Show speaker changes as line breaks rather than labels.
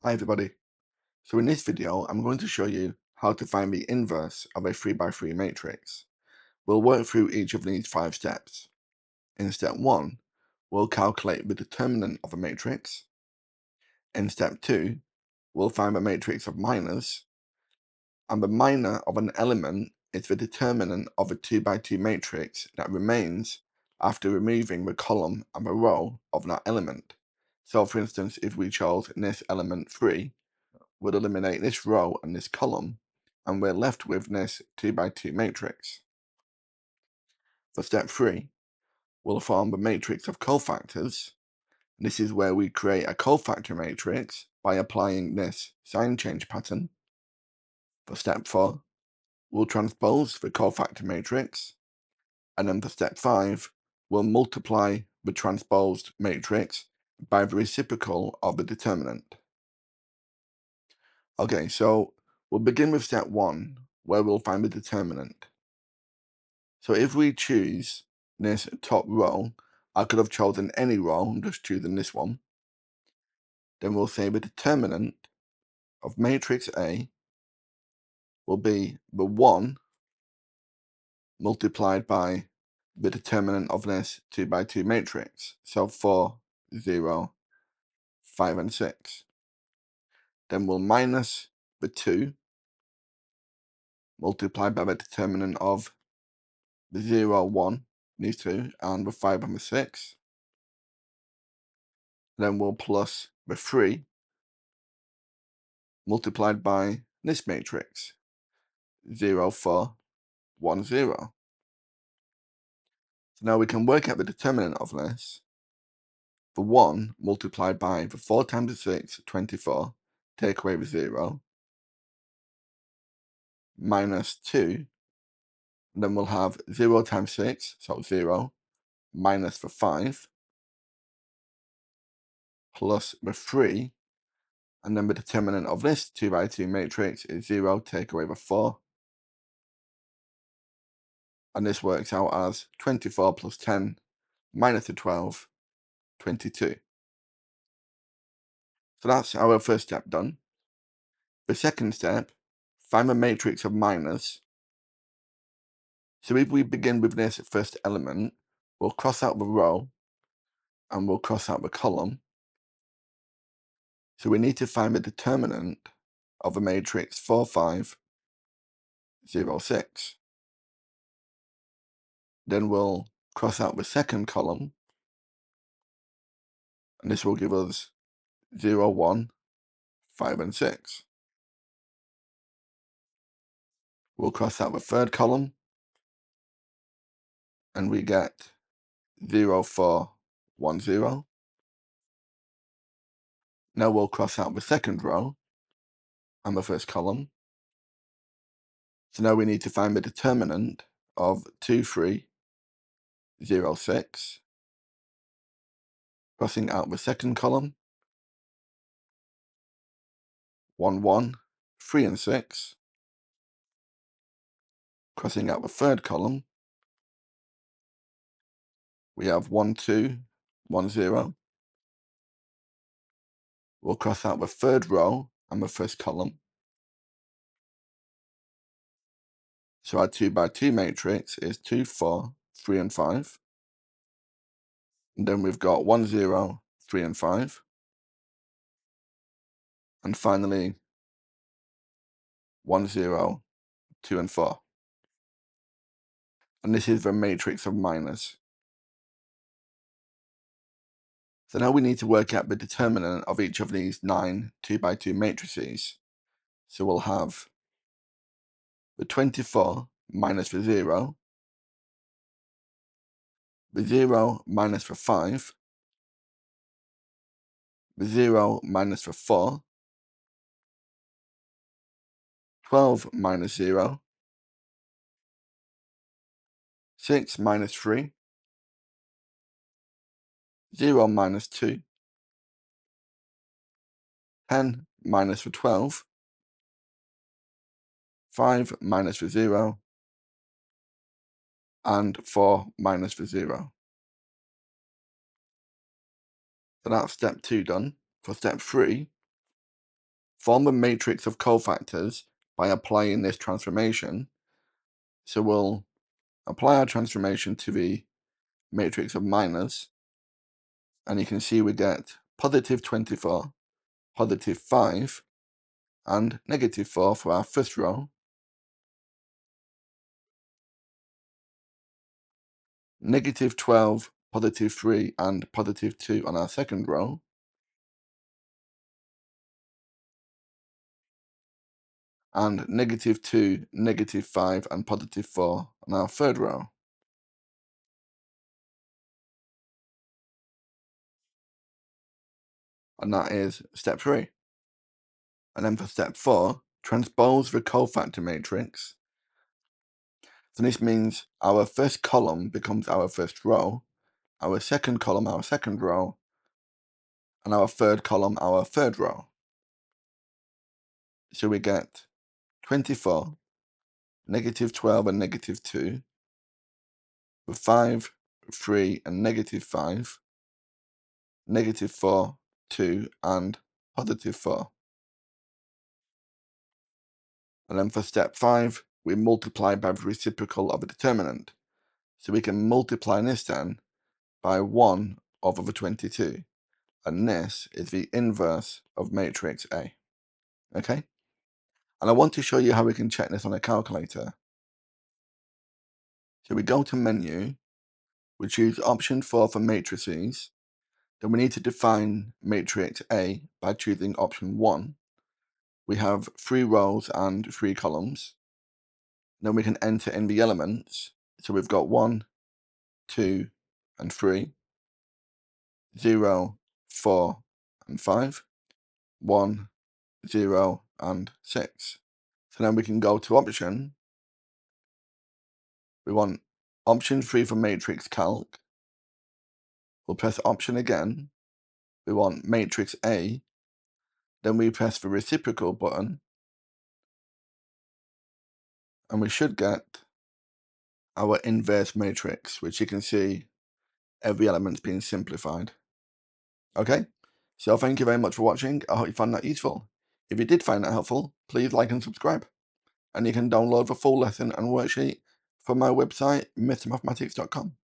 Hi everybody. So in this video, I'm going to show you how to find the inverse of a 3 by 3 matrix. We'll work through each of these 5 steps. In step 1, we'll calculate the determinant of a matrix. In step 2, we'll find the matrix of minors, and the minor of an element is the determinant of a 2 by 2 matrix that remains after removing the column and the row of that element. So for instance, if we chose this element 3, would eliminate this row and this column, and we're left with this 2 by 2 matrix. For step 3, we'll form the matrix of cofactors. This is where we create a cofactor matrix by applying this sign change pattern. For step 4, we'll transpose the cofactor matrix, and then for step 5, we'll multiply the transposed matrix by the reciprocal of the determinant. Okay, so we'll begin with step 1, where we'll find the determinant. So if we choose this top row, I could have chosen any row, I'm just choosing this one. Then we'll say the determinant of matrix A will be the 1 multiplied by the determinant of this 2 by 2 matrix. So 4, 0, 5, and 6. Then we'll minus the 2 multiplied by the determinant of the 0, 1, these two, and the 5 and the 6. Then we'll plus the 3 multiplied by this matrix, 0, 4, 1, 0. So now we can work out the determinant of this. The 1 multiplied by the 4 times the 6, 24, take away the 0, minus 2, and then we'll have 0 times 6, so 0, minus the 5, plus the 3, and then the determinant of this 2 by 2 matrix is 0, take away the 4, and this works out as 24 plus 10 minus the 12, 22. So that's our first step done. The second step, find the matrix of minors. So if we begin with this first element, we'll cross out the row and we'll cross out the column. So we need to find the determinant of a matrix 4, 5, 0, 6. Then we'll cross out the second column, and this will give us 0, 1, 5, and 6. We'll cross out the third column, and we get 0, 4, 1, 0. Now we'll cross out the second row and the first column. So now we need to find the determinant of 2, 3, 0, 6. Crossing out the second column, 1, 1, 3, and 6. Crossing out the third column, we have 1, 2, 1, 0. We'll cross out the third row and the first column. So our 2 by 2 matrix is 2, 4, 3, and 5. And then we've got 1, 0, 3, and 5. And finally, 1, 0, 2, and 4. And this is the matrix of minors. So now we need to work out the determinant of each of these 9 2 by 2 matrices. So we'll have the 24 minus the 0, the 0 minus the 5, the 0 minus the 4, 12 minus 0, 6 minus 3, 0 minus 2, 10 minus the 12, 5 minus the 0, and 4 minus the 0. So that's step 2 done. For step 3, form a matrix of cofactors by applying this transformation. So we'll apply our transformation to the matrix of minors, and you can see we get positive 24, positive 5, and negative 4 for our first row, negative 12, positive 3, and positive 2 on our second row, and negative 2, negative 5, and positive 4 on our third row. And that is step 3. And then for step 4, transpose the cofactor matrix. So this means our first column becomes our first row, our second column our second row, and our third column our third row. So we get 24, negative 12 and negative 2, with 5, 3 and negative 5, negative 4, 2 and positive 4. And then for step 5, we multiply by the reciprocal of a determinant. So we can multiply this then by 1 over the 22. And this is the inverse of matrix A. Okay? And I want to show you how we can check this on a calculator. So we go to menu, we choose option 4 for matrices. Then we need to define matrix A by choosing option 1. We have 3 rows and 3 columns. Then we can enter in the elements. So we've got 1, 2, and 3, 0, 4, and 5, 1, 0, and 6. So then we can go to option. We want option 3 for matrix calc. We'll press option again. We want matrix A. Then we press the reciprocal button. And we should get our inverse matrix, which you can see every element's being simplified. Okay, so thank you very much for watching. I hope you found that useful. If you did find that helpful, please like and subscribe. And you can download the full lesson and worksheet from my website, mrmathematics.com.